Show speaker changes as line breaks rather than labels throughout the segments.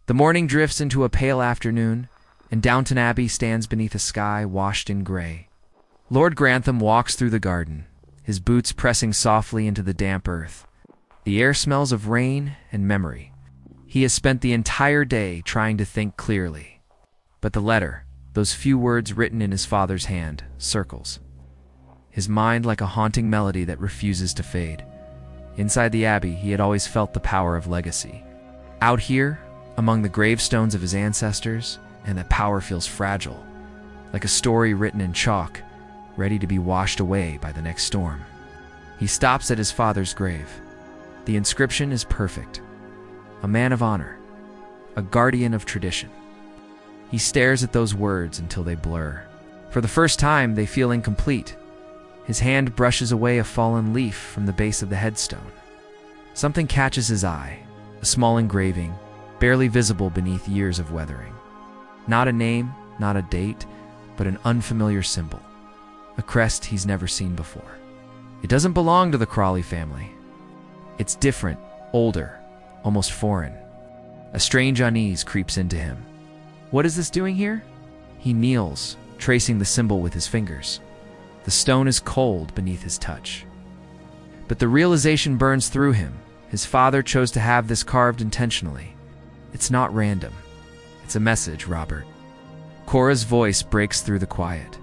The morning drifts into a pale afternoon, and Downton Abbey stands beneath a sky washed in gray. Lord Grantham walks through the garden, his boots pressing softly into the damp earth. The air smells of rain and memory. He has spent the entire day trying to think clearly. But the letter, those few words written in his father's hand, circles his mind like a haunting melody that refuses to fade. Inside the abbey, he had always felt the power of legacy. Out here, among the gravestones of his ancestors, and that power feels fragile, like a story written in chalk, ready to be washed away by the next storm. He stops at his father's grave. The inscription is perfect. A man of honor, a guardian of tradition. He stares at those words until they blur. For the first time, they feel incomplete. His hand brushes away a fallen leaf from the base of the headstone. Something catches his eye, a small engraving, barely visible beneath years of weathering. Not a name, not a date, but an unfamiliar symbol. A crest he's never seen before. It doesn't belong to the Crawley family. It's different, older, almost foreign. A strange unease creeps into him. What is this doing here? He kneels, tracing the symbol with his fingers. The stone is cold beneath his touch. But the realization burns through him. His father chose to have this carved intentionally. It's not random. It's a message, Robert. Cora's voice breaks through the quiet.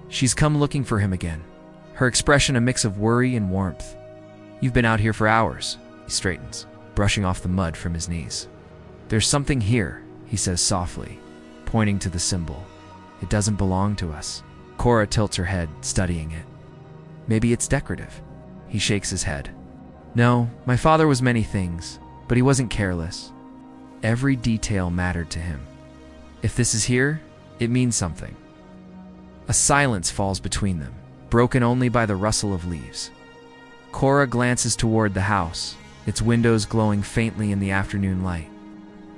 She's come looking for him again, her expression a mix of worry and warmth. You've been out here for hours. He straightens, brushing off the mud from his knees. There's something here, he says softly, pointing to the symbol. It doesn't belong to us. Cora tilts her head, studying it. Maybe it's decorative. He shakes his head. No, my father was many things, but he wasn't careless. Every detail mattered to him. If this is here, it means something. A silence falls between them, broken only by the rustle of leaves. Cora glances toward the house, its windows glowing faintly in the afternoon light.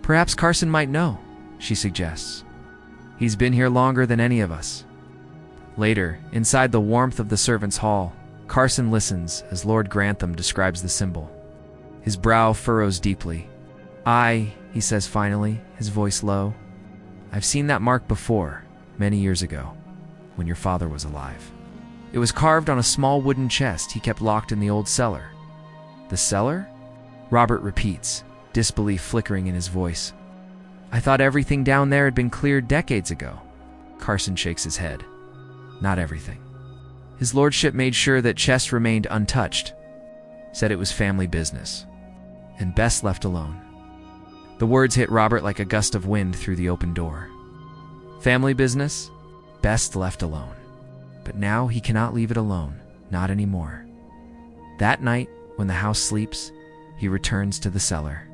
Perhaps Carson might know, she suggests. He's been here longer than any of us. Later, inside the warmth of the servants' hall, Carson listens as Lord Grantham describes the symbol. His brow furrows deeply. He says finally, his voice low. I've seen that mark before, many years ago, when your father was alive. It was carved on a small wooden chest he kept locked in the old cellar. The cellar? Robert repeats, disbelief flickering in his voice. I thought everything down there had been cleared decades ago. Carson shakes his head. Not everything. His lordship made sure that chest remained untouched, said it was family business, and best left alone. The words hit Robert like a gust of wind through the open door. Family business, best left alone. But now he cannot leave it alone, not anymore. That night, when the house sleeps, he returns to the cellar.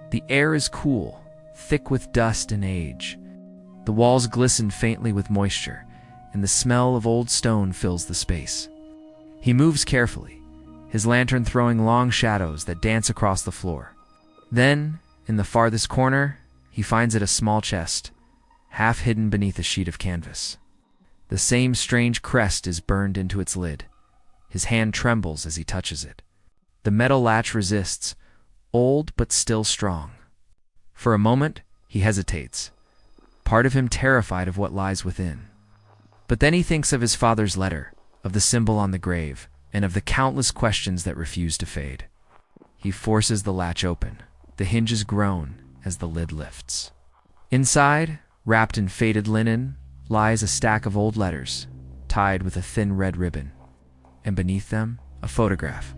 The air is cool, thick with dust and age. The walls glisten faintly with moisture, and the smell of old stone fills the space. He moves carefully, his lantern throwing long shadows that dance across the floor. Then, in the farthest corner, he finds it a small chest, half hidden beneath a sheet of canvas. The same strange crest is burned into its lid. His hand trembles as he touches it. The metal latch resists, old but still strong. For a moment, he hesitates, part of him terrified of what lies within. But then he thinks of his father's letter, of the symbol on the grave, and of the countless questions that refuse to fade. He forces the latch open. The hinges groan as the lid lifts. Inside, wrapped in faded linen, lies a stack of old letters, tied with a thin red ribbon. And beneath them, a photograph.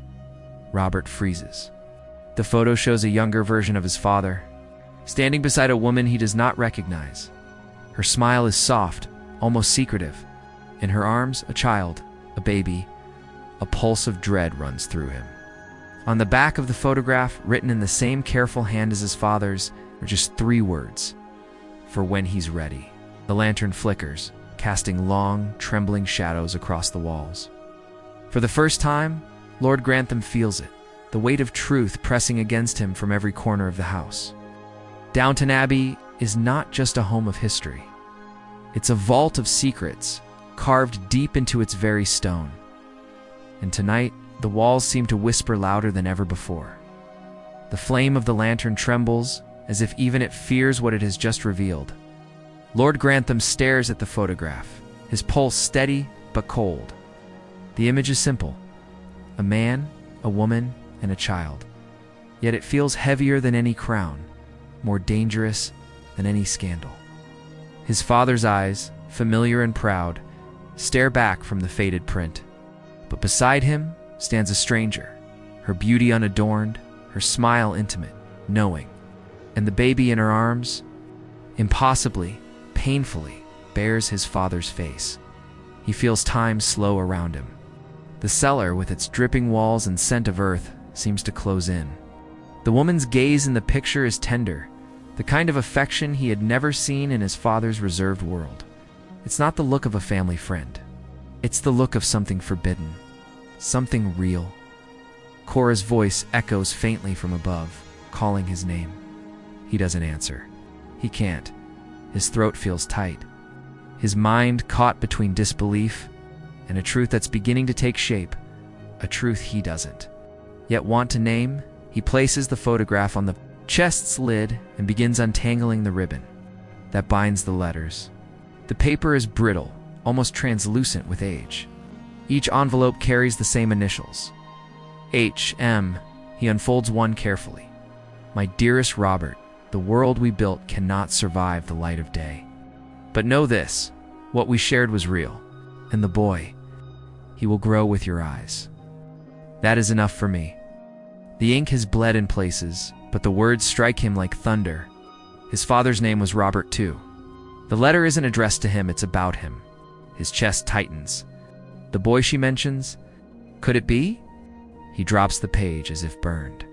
Robert freezes. The photo shows a younger version of his father, standing beside a woman he does not recognize. Her smile is soft, almost secretive. In her arms, a child, a baby. A pulse of dread runs through him. On the back of the photograph, written in the same careful hand as his father's, are just 3 words. For when he's ready. The lantern flickers, casting long, trembling shadows across the walls. For the first time, Lord Grantham feels it, the weight of truth pressing against him from every corner of the house. Downton Abbey is not just a home of history. It's a vault of secrets, carved deep into its very stone. And tonight, the walls seem to whisper louder than ever before. The flame of the lantern trembles, as if even it fears what it has just revealed. Lord Grantham stares at the photograph, his pulse steady but cold. The image is simple: a man, a woman, and a child. Yet it feels heavier than any crown, more dangerous than any scandal. His father's eyes, familiar and proud, stare back from the faded print. But beside him stands a stranger, her beauty unadorned, her smile intimate, knowing. And the baby in her arms, impossibly, painfully, bears his father's face. He feels time slow around him. The cellar, with its dripping walls and scent of earth, seems to close in. The woman's gaze in the picture is tender, the kind of affection he had never seen in his father's reserved world. It's not the look of a family friend. It's the look of something forbidden, something real. Cora's voice echoes faintly from above, calling his name. He doesn't answer. He can't. His throat feels tight. His mind caught between disbelief and a truth that's beginning to take shape, a truth he doesn't yet want to name. He places the photograph on the chest's lid and begins untangling the ribbon that binds the letters. The paper is brittle, almost translucent with age. Each envelope carries the same initials. H.M. He unfolds one carefully. My dearest Robert, the world we built cannot survive the light of day. But know this, what we shared was real. And the boy, he will grow with your eyes. That is enough for me. The ink has bled in places, but the words strike him like thunder. His father's name was Robert too. The letter isn't addressed to him, it's about him. His chest tightens. The boy she mentions, could it be? He drops the page as if burned.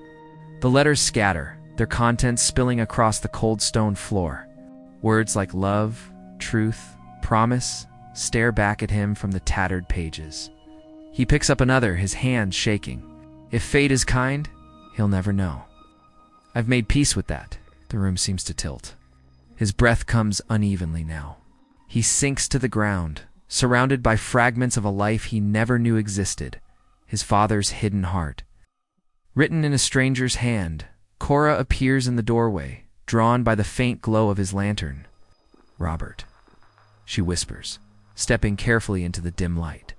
The letters scatter, their contents spilling across the cold stone floor. Words like love, truth, promise stare back at him from the tattered pages. He picks up another, his hands shaking. If fate is kind, he'll never know. I've made peace with that. The room seems to tilt. His breath comes unevenly now. He sinks to the ground, surrounded by fragments of a life he never knew existed, his father's hidden heart. Written in a stranger's hand, Cora appears in the doorway, drawn by the faint glow of his lantern. Robert, she whispers, stepping carefully into the dim light.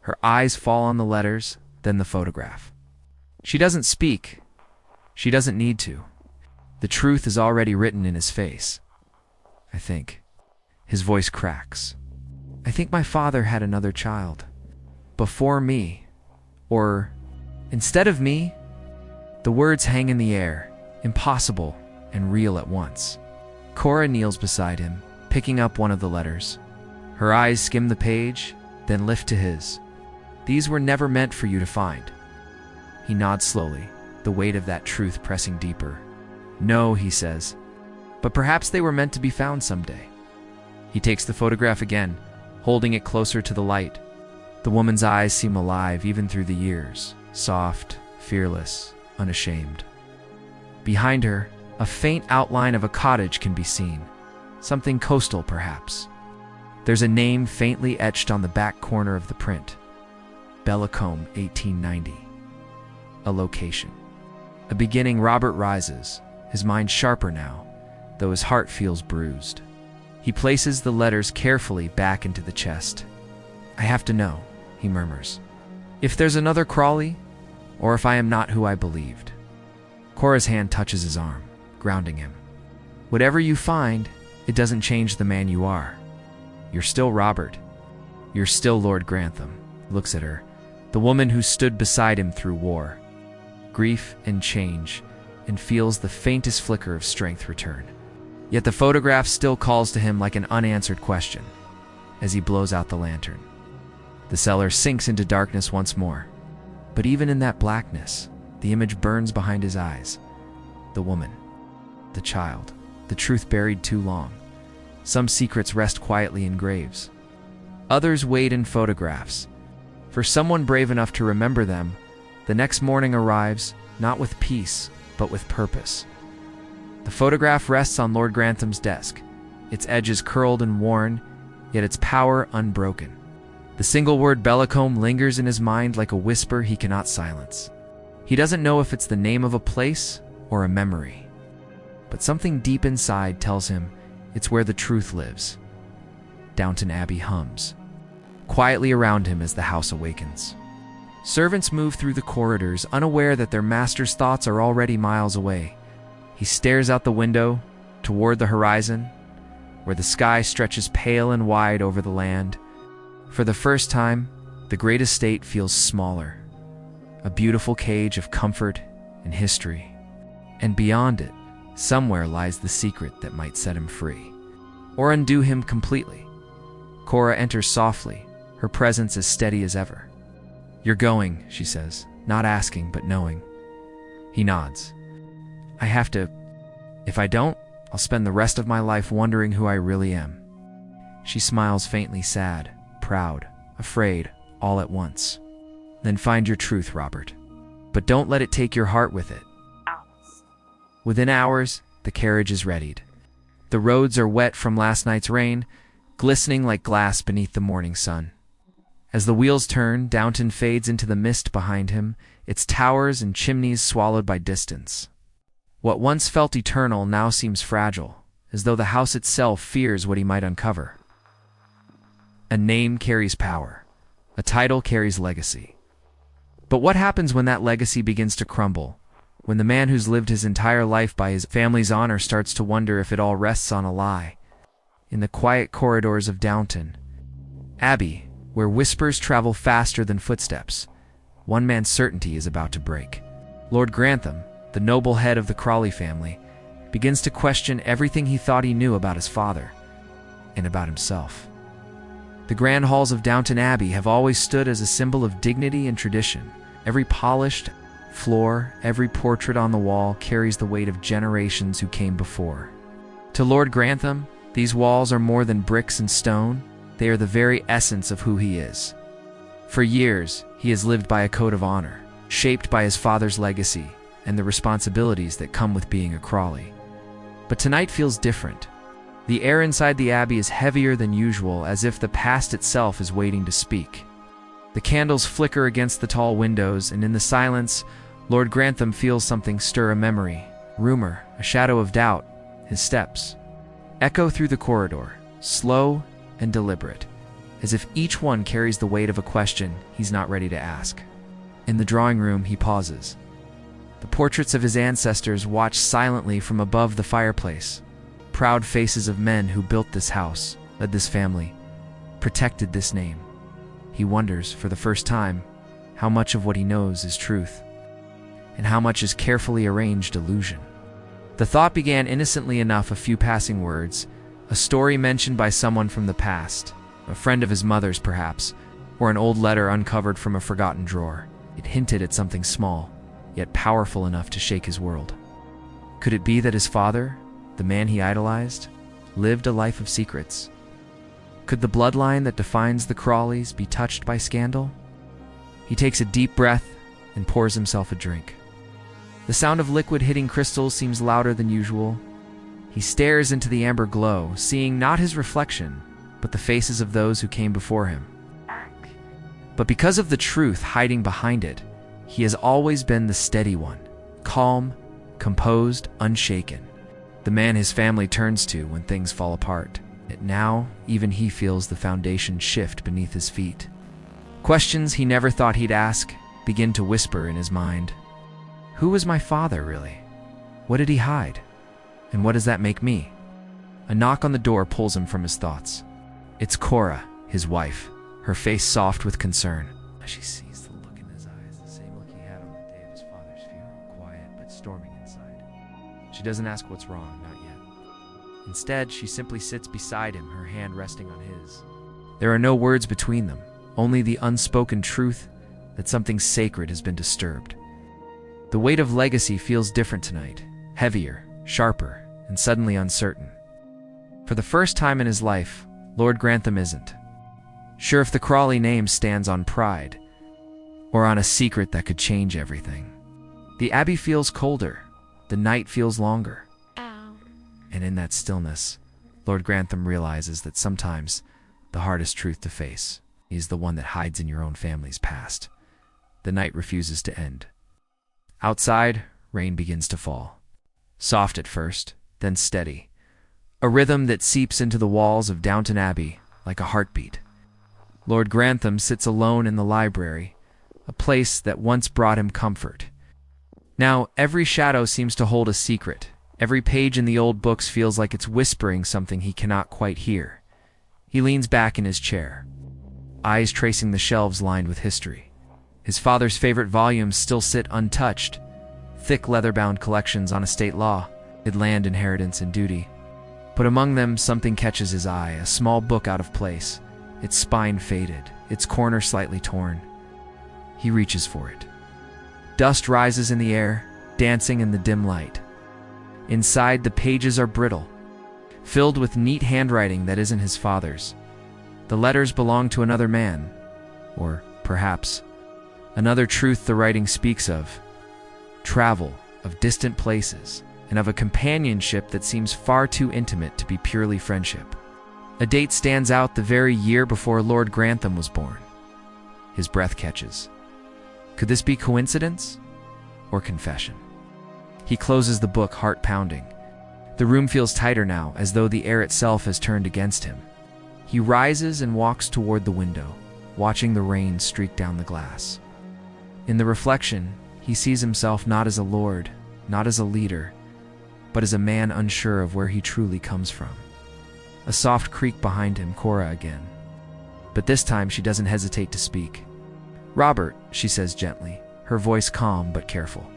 Her eyes fall on the letters, then the photograph. She doesn't speak. She doesn't need to. The truth is already written in his face. I think. His voice cracks. I think my father had another child. Before me. Or, instead of me. The words hang in the air, impossible and real at once. Cora kneels beside him, picking up one of the letters. Her eyes skim the page, then lift to his. These were never meant for you to find. He nods slowly, the weight of that truth pressing deeper. No, he says, but perhaps they were meant to be found someday. He takes the photograph again, holding it closer to the light. The woman's eyes seem alive even through the years, soft, fearless, unashamed. Behind her, a faint outline of a cottage can be seen, something coastal perhaps. There's a name faintly etched on the back corner of the print. Bellicombe, 1890. A location. A beginning. Robert rises, his mind sharper now, though his heart feels bruised. He places the letters carefully back into the chest. I have to know, he murmurs. If there's another Crawley, or if I am not who I believed. Cora's hand touches his arm, grounding him. Whatever you find, it doesn't change the man you are. You're still Robert. You're still Lord Grantham. Looks at her, the woman who stood beside him through war, grief and change, and feels the faintest flicker of strength return. Yet the photograph still calls to him like an unanswered question as he blows out the lantern. The cellar sinks into darkness once more. But even in that blackness, the image burns behind his eyes. The woman, the child, the truth buried too long. Some secrets rest quietly in graves. Others wait in photographs. For someone brave enough to remember them, the next morning arrives, not with peace, but with purpose. The photograph rests on Lord Grantham's desk, its edges curled and worn, yet its power unbroken. The single word Bellicombe lingers in his mind like a whisper he cannot silence. He doesn't know if it's the name of a place or a memory. but something deep inside tells him it's where the truth lives. Downton Abbey hums quietly around him as the house awakens. Servants move through the corridors, unaware that their master's thoughts are already miles away. He stares out the window toward the horizon, where the sky stretches pale and wide over the land. For the first time, the great estate feels smaller, a beautiful cage of comfort and history. And beyond it, somewhere lies the secret that might set him free, or undo him completely. Cora enters softly, her presence as steady as ever. "You're going," she says, not asking but knowing. He nods. "I have to. If I don't, I'll spend the rest of my life wondering who I really am." She smiles faintly, sad, proud, afraid, all at once. "Then find your truth, Robert. But don't let it take your heart with it." Within hours, the carriage is readied. The roads are wet from last night's rain, glistening like glass beneath the morning sun. As the wheels turn, Downton fades into the mist behind him, its towers and chimneys swallowed by distance. What once felt eternal now seems fragile, as though the house itself fears what he might uncover. A name carries power. A title carries legacy. But what happens when that legacy begins to crumble? When the man who's lived his entire life by his family's honor starts to wonder if it all rests on a lie? In the quiet corridors of Downton Abbey, where whispers travel faster than footsteps, one man's certainty is about to break. Lord Grantham, the noble head of the Crawley family, begins to question everything he thought he knew about his father and about himself. The grand halls of Downton Abbey have always stood as a symbol of dignity and tradition. Every polished floor, every portrait on the wall carries the weight of generations who came before. To Lord Grantham, these walls are more than bricks and stone. They are the very essence of who he is. For years, he has lived by a code of honor, shaped by his father's legacy and the responsibilities that come with being a Crawley. But tonight feels different. The air inside the Abbey is heavier than usual, as if the past itself is waiting to speak. The candles flicker against the tall windows, and in the silence, Lord Grantham feels something stir, a memory, rumor, a shadow of doubt. His steps echo through the corridor, slow and deliberate, as if each one carries the weight of a question he's not ready to ask. In the drawing room, he pauses. The portraits of his ancestors watch silently from above the fireplace. Proud faces of men who built this house, led this family, protected this name. He wonders, for the first time, how much of what he knows is truth, and how much is carefully arranged illusion. The thought began innocently enough, a few passing words, a story mentioned by someone from the past, a friend of his mother's perhaps, or an old letter uncovered from a forgotten drawer. It hinted at something small, yet powerful enough to shake his world. Could it be that his father, the man he idolized, lived a life of secrets? Could the bloodline that defines the Crawleys be touched by scandal? He takes a deep breath and pours himself a drink. The sound of liquid hitting crystals seems louder than usual. He stares into the amber glow, seeing not his reflection, but the faces of those who came before him. But because of the truth hiding behind it, he has always been the steady one, calm, composed, unshaken. The man his family turns to when things fall apart. Yet now, even he feels the foundation shift beneath his feet. Questions he never thought he'd ask begin to whisper in his mind. Who was my father, really? What did he hide? And what does that make me? A knock on the door pulls him from his thoughts. It's Cora, his wife, her face soft with concern. She sees the look in his eyes, the same look he had on the day of his father's funeral, quiet but storming inside. She doesn't ask what's wrong, not yet. Instead, she simply sits beside him, her hand resting on his. There are no words between them, only the unspoken truth that something sacred has been disturbed. The weight of legacy feels different tonight, heavier, sharper, and suddenly uncertain. For the first time in his life, Lord Grantham isn't sure if the Crawley name stands on pride or on a secret that could change everything. The Abbey feels colder, the night feels longer. And in that stillness, Lord Grantham realizes that sometimes the hardest truth to face is the one that hides in your own family's past. The night refuses to end. Outside, rain begins to fall. Soft at first, then steady. A rhythm that seeps into the walls of Downton Abbey like a heartbeat. Lord Grantham sits alone in the library, a place that once brought him comfort. Now, every shadow seems to hold a secret. Every page in the old books feels like it's whispering something he cannot quite hear. He leans back in his chair, eyes tracing the shelves lined with history. His father's favorite volumes still sit untouched, thick leather-bound collections on estate law, land inheritance and duty. But among them, something catches his eye, a small book out of place, its spine faded, its corner slightly torn. He reaches for it. Dust rises in the air, dancing in the dim light. Inside, the pages are brittle, filled with neat handwriting that isn't his father's. The letters belong to another man, or perhaps another truth the writing speaks of. Travel, of distant places, and of a companionship that seems far too intimate to be purely friendship. A date stands out, the very year before Lord Grantham was born. His breath catches. Could this be coincidence or confession? He closes the book, heart pounding. The room feels tighter now, as though the air itself has turned against him. He rises and walks toward the window, watching the rain streak down the glass. In the reflection, he sees himself not as a lord, not as a leader, but as a man unsure of where he truly comes from. A soft creak behind him, Cora again. But this time she doesn't hesitate to speak. "Robert," she says gently, her voice calm but careful.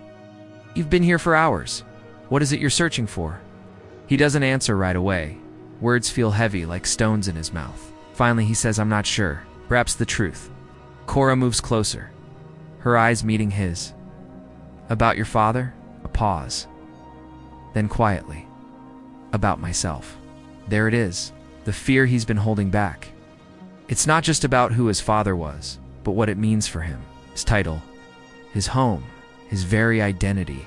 "You've been here for hours. What is it you're searching for?" He doesn't answer right away. Words feel heavy, like stones in his mouth. Finally he says, "I'm not sure. Perhaps the truth." Cora moves closer, her eyes meeting his. "About your father?" A pause. Then quietly, "About myself." There it is, the fear he's been holding back. It's not just about who his father was, but what it means for him. His title, his home, his very identity,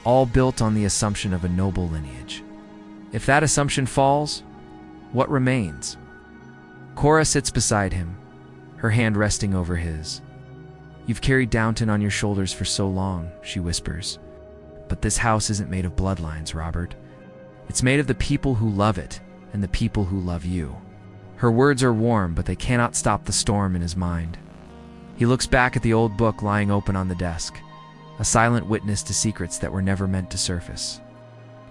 all built on the assumption of a noble lineage. If that assumption falls, what remains? Cora sits beside him, her hand resting over his. "You've carried Downton on your shoulders for so long," she whispers. "But this house isn't made of bloodlines, Robert. It's made of the people who love it and the people who love you." Her words are warm, but they cannot stop the storm in his mind. He looks back at the old book lying open on the desk, a silent witness to secrets that were never meant to surface.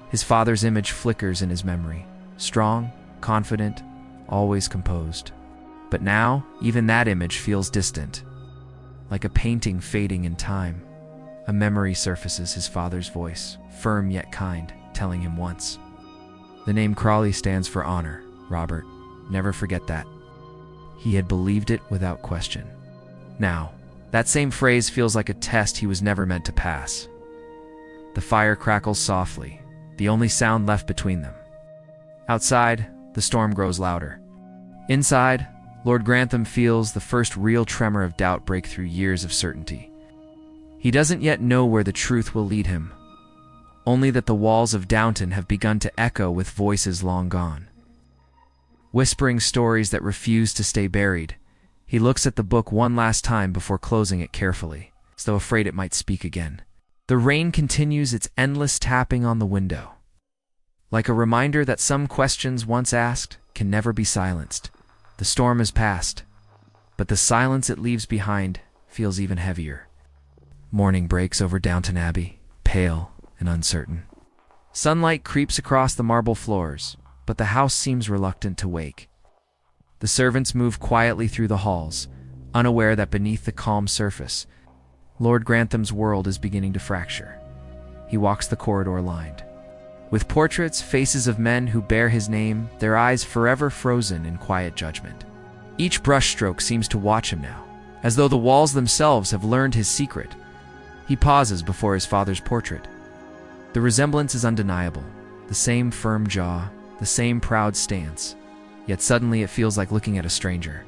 His father's image flickers in his memory, strong, confident, always composed. But now, even that image feels distant, like a painting fading in time. A memory surfaces, his father's voice, firm yet kind, telling him once. "The name Crawley stands for honor, Robert. Never forget that." He had believed it without question. Now, that same phrase feels like a test he was never meant to pass. The fire crackles softly, the only sound left between them. Outside, the storm grows louder. Inside, Lord Grantham feels the first real tremor of doubt break through years of certainty. He doesn't yet know where the truth will lead him, only that the walls of Downton have begun to echo with voices long gone, whispering stories that refuse to stay buried. He looks at the book one last time before closing it carefully, as though afraid it might speak again. The rain continues its endless tapping on the window, like a reminder that some questions once asked can never be silenced. The storm has passed, but the silence it leaves behind feels even heavier. Morning breaks over Downton Abbey, pale and uncertain. Sunlight creeps across the marble floors, but the house seems reluctant to wake. The servants move quietly through the halls, unaware that beneath the calm surface, Lord Grantham's world is beginning to fracture. He walks the corridor lined with portraits, faces of men who bear his name, their eyes forever frozen in quiet judgment. Each brushstroke seems to watch him now, as though the walls themselves have learned his secret. He pauses before his father's portrait. The resemblance is undeniable, the same firm jaw, the same proud stance, yet suddenly it feels like looking at a stranger.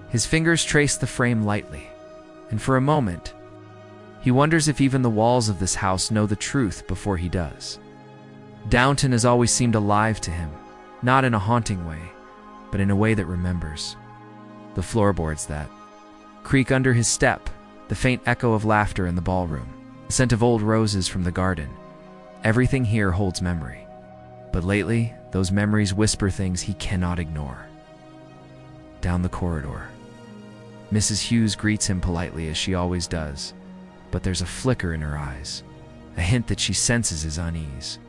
His fingers trace the frame lightly, and for a moment, he wonders if even the walls of this house know the truth before he does. Downton has always seemed alive to him, not in a haunting way, but in a way that remembers. The floorboards that creak under his step, the faint echo of laughter in the ballroom, the scent of old roses from the garden. Everything here holds memory. But lately, those memories whisper things he cannot ignore. Down the corridor, Mrs. Hughes greets him politely as she always does, but there's a flicker in her eyes, a hint that she senses his unease.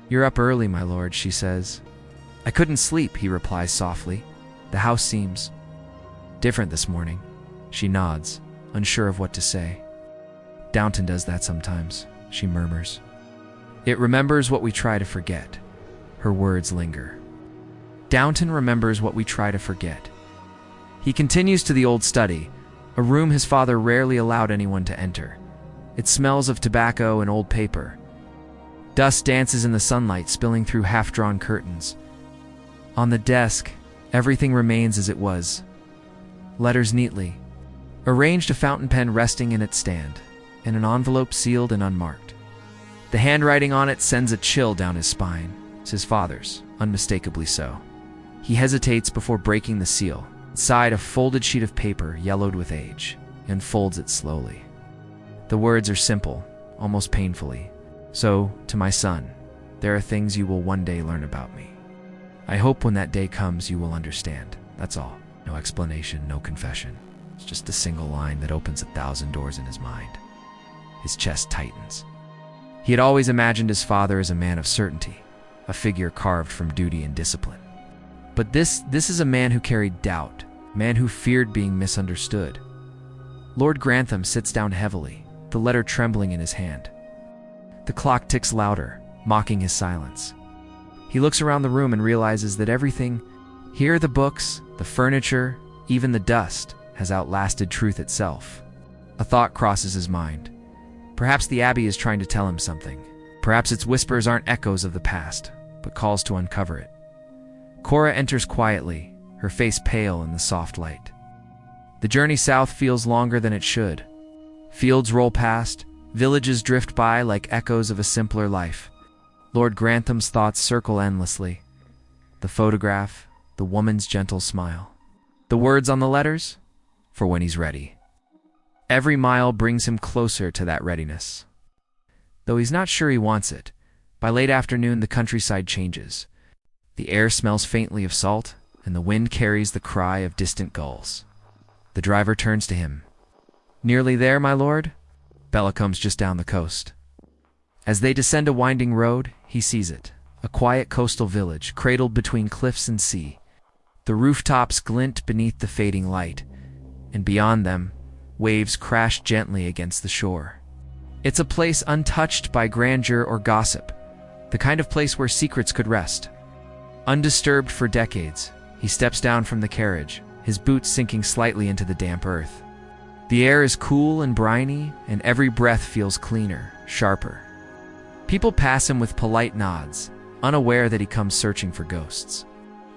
"You're up early, my lord," she says. "I couldn't sleep," he replies softly. "The house seems different this morning." She nods, unsure of what to say. "Downton does that sometimes," she murmurs. "It remembers what we try to forget." Her words linger. Downton remembers what we try to forget. He continues to the old study, a room his father rarely allowed anyone to enter. It smells of tobacco and old paper. Dust dances in the sunlight, spilling through half-drawn curtains. On the desk, everything remains as it was. Letters neatly arranged, a fountain pen resting in its stand, and an envelope sealed and unmarked. The handwriting on it sends a chill down his spine. It's his father's, unmistakably so. He hesitates before breaking the seal. Inside, a folded sheet of paper, yellowed with age, and folds it slowly. The words are simple, almost painfully. "So, to my son, there are things you will one day learn about me. I hope when that day comes you will understand." That's all. No explanation, no confession. It's just a single line that opens 1,000 doors in his mind. His chest tightens. He had always imagined his father as a man of certainty, a figure carved from duty and discipline. But this is a man who carried doubt, a man who feared being misunderstood. Lord Grantham sits down heavily, the letter trembling in his hand. The clock ticks louder, mocking his silence. He looks around the room and realizes that everything here, the books, the furniture, even the dust, has outlasted truth itself. A thought crosses his mind. Perhaps the Abbey is trying to tell him something. Perhaps its whispers aren't echoes of the past, but calls to uncover it. Cora enters quietly, her face pale in the soft light. The journey south feels longer than it should. Fields roll past, villages drift by like echoes of a simpler life. Lord Grantham's thoughts circle endlessly. The photograph, the woman's gentle smile. The words on the letters? For when he's ready. Every mile brings him closer to that readiness. Though he's not sure he wants it, by late afternoon the countryside changes. The air smells faintly of salt, and the wind carries the cry of distant gulls. The driver turns to him. "Nearly there, my lord?" Bella comes just down the coast. As they descend a winding road, he sees it, a quiet coastal village, cradled between cliffs and sea. The rooftops glint beneath the fading light, and beyond them, waves crash gently against the shore. It's a place untouched by grandeur or gossip, the kind of place where secrets could rest. Undisturbed for decades, he steps down from the carriage, his boots sinking slightly into the damp earth. The air is cool and briny, and every breath feels cleaner, sharper. People pass him with polite nods, unaware that he comes searching for ghosts.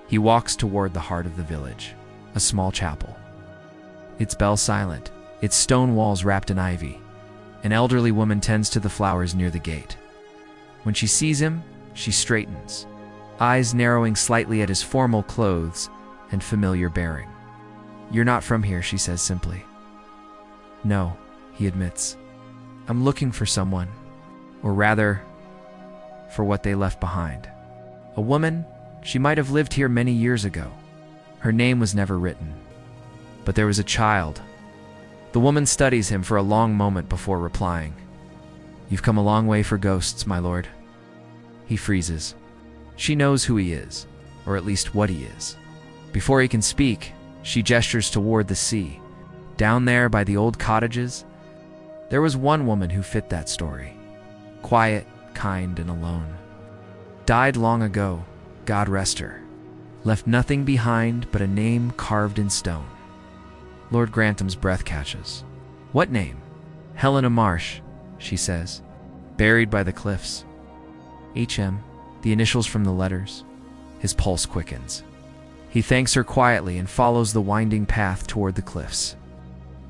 He walks toward the heart of the village, a small chapel. Its bell silent, its stone walls wrapped in ivy. An elderly woman tends to the flowers near the gate. When she sees him, she straightens, eyes narrowing slightly at his formal clothes and familiar bearing. "You're not from here," she says simply. "No," he admits. "I'm looking for someone, or rather, for what they left behind. A woman, she might have lived here many years ago. Her name was never written. But there was a child." The woman studies him for a long moment before replying. "You've come a long way for ghosts, my lord." He freezes. She knows who he is, or at least what he is. Before he can speak, she gestures toward the sea. Down there by the old cottages, there was one woman who fit that story. Quiet, kind, and alone. Died long ago, God rest her. Left nothing behind but a name carved in stone. Lord Grantham's breath catches. "What name?" "Helena Marsh," she says. "Buried by the cliffs." "H.M., the initials from the letters." His pulse quickens. He thanks her quietly and follows the winding path toward the cliffs.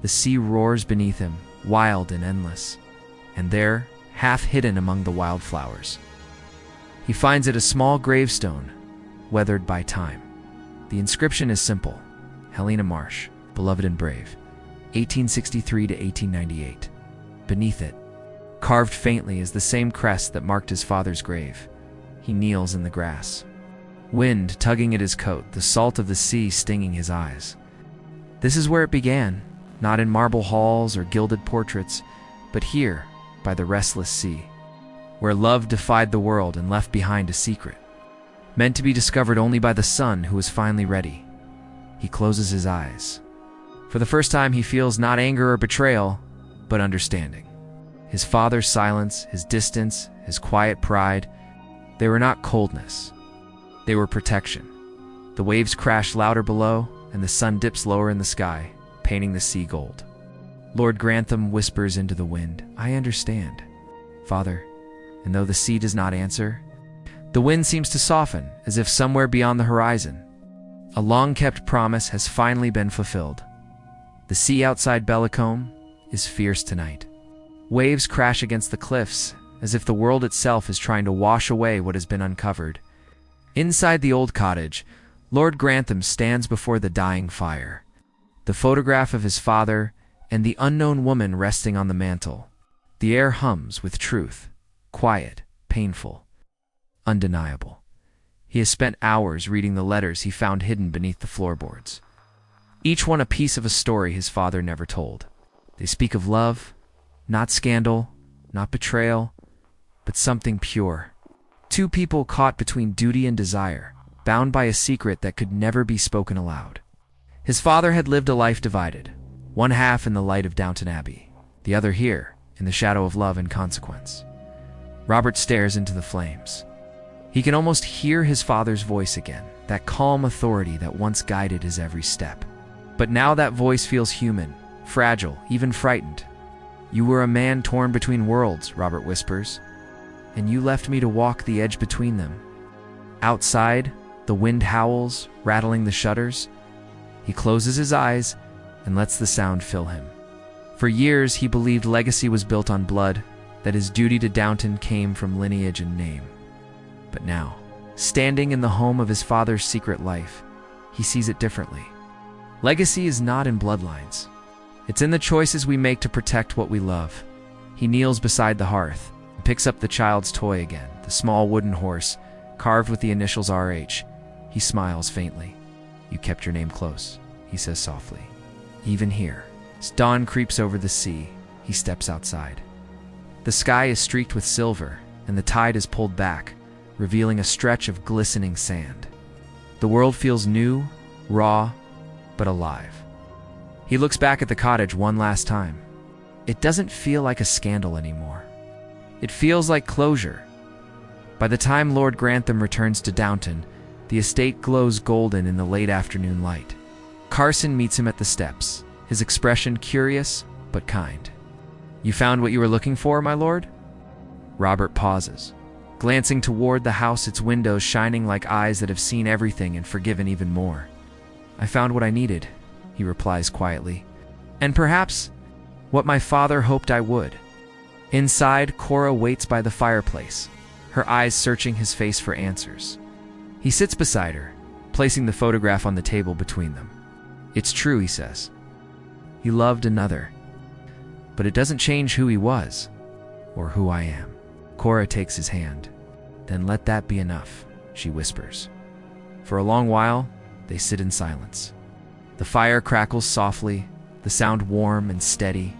The sea roars beneath him, wild and endless. And there, half hidden among the wildflowers, he finds it a small gravestone, weathered by time. The inscription is simple: Helena Marsh, beloved and brave, 1863 to 1898. Beneath it, carved faintly, is the same crest that marked his father's grave. He kneels in the grass. Wind tugging at his coat, the salt of the sea stinging his eyes. This is where it began, not in marble halls or gilded portraits, but here, by the restless sea, where love defied the world and left behind a secret, meant to be discovered only by the son who was finally ready. He closes his eyes. For the first time, he feels not anger or betrayal, but understanding. His father's silence, his distance, his quiet pride, they were not coldness. They were protection. The waves crash louder below, and the sun dips lower in the sky, painting the sea gold. Lord Grantham whispers into the wind, "I understand, Father." And though the sea does not answer, the wind seems to soften, as if somewhere beyond the horizon, a long-kept promise has finally been fulfilled. The sea outside Bellicombe is fierce tonight. Waves crash against the cliffs, as if the world itself is trying to wash away what has been uncovered. Inside the old cottage, Lord Grantham stands before the dying fire. The photograph of his father and the unknown woman resting on the mantel. The air hums with truth, quiet, painful, undeniable. He has spent hours reading the letters he found hidden beneath the floorboards. Each one a piece of a story his father never told. They speak of love, not scandal, not betrayal, but something pure. Two people caught between duty and desire, bound by a secret that could never be spoken aloud. His father had lived a life divided, one half in the light of Downton Abbey, the other here, in the shadow of love and consequence. Robert stares into the flames. He can almost hear his father's voice again, that calm authority that once guided his every step. But now that voice feels human, fragile, even frightened. "You were a man torn between worlds," Robert whispers, "and you left me to walk the edge between them." Outside, the wind howls, rattling the shutters. He closes his eyes and lets the sound fill him. For years, he believed legacy was built on blood, that his duty to Downton came from lineage and name. But now, standing in the home of his father's secret life, he sees it differently. Legacy is not in bloodlines. It's in the choices we make to protect what we love. He kneels beside the hearth and picks up the child's toy again, the small wooden horse, carved with the initials RH. He smiles faintly. "You kept your name close," he says softly. Even here, as dawn creeps over the sea, he steps outside. The sky is streaked with silver, and the tide is pulled back, revealing a stretch of glistening sand. The world feels new, raw, but alive. He looks back at the cottage one last time. It doesn't feel like a scandal anymore. It feels like closure. By the time Lord Grantham returns to Downton, the estate glows golden in the late afternoon light. Carson meets him at the steps, his expression curious but kind. "You found what you were looking for, my lord?" Robert pauses, glancing toward the house, its windows shining like eyes that have seen everything and forgiven even more. "I found what I needed," he replies quietly, "and perhaps what my father hoped I would." Inside, Cora waits by the fireplace, her eyes searching his face for answers. He sits beside her, placing the photograph on the table between them. "It's true," he says. "He loved another, but it doesn't change who he was, or who I am." Cora takes his hand. "Then let that be enough," she whispers. For a long while, they sit in silence. The fire crackles softly, the sound warm and steady.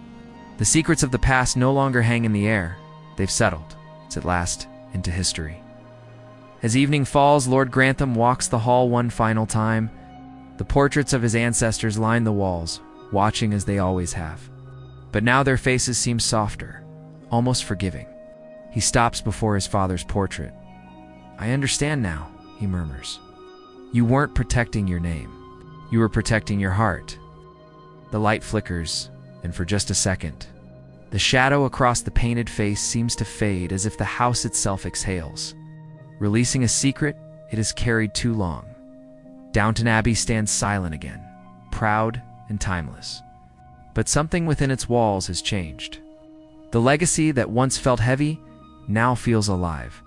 The secrets of the past no longer hang in the air. They've settled, at last, into history. As evening falls, Lord Grantham walks the hall one final time. The portraits of his ancestors line the walls, watching as they always have. But now their faces seem softer, almost forgiving. He stops before his father's portrait. "I understand now," he murmurs. "You weren't protecting your name. You were protecting your heart." The light flickers, and for just a second, the shadow across the painted face seems to fade as if the house itself exhales. Releasing a secret it has carried too long. Downton Abbey stands silent again, proud and timeless. But something within its walls has changed. The legacy that once felt heavy now feels alive,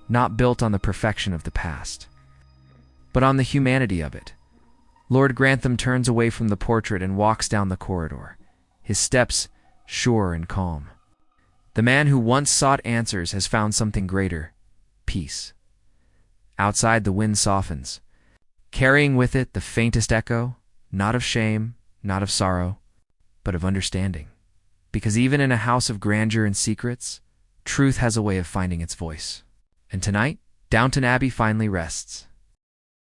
not built on the perfection of the past, but on the humanity of it. Lord Grantham turns away from the portrait and walks down the corridor, his steps sure and calm. The man who once sought answers has found something greater: peace. Outside, the wind softens, carrying with it the faintest echo, not of shame, not of sorrow, but of understanding. Because even in a house of grandeur and secrets, truth has a way of finding its voice. And tonight, Downton Abbey finally rests.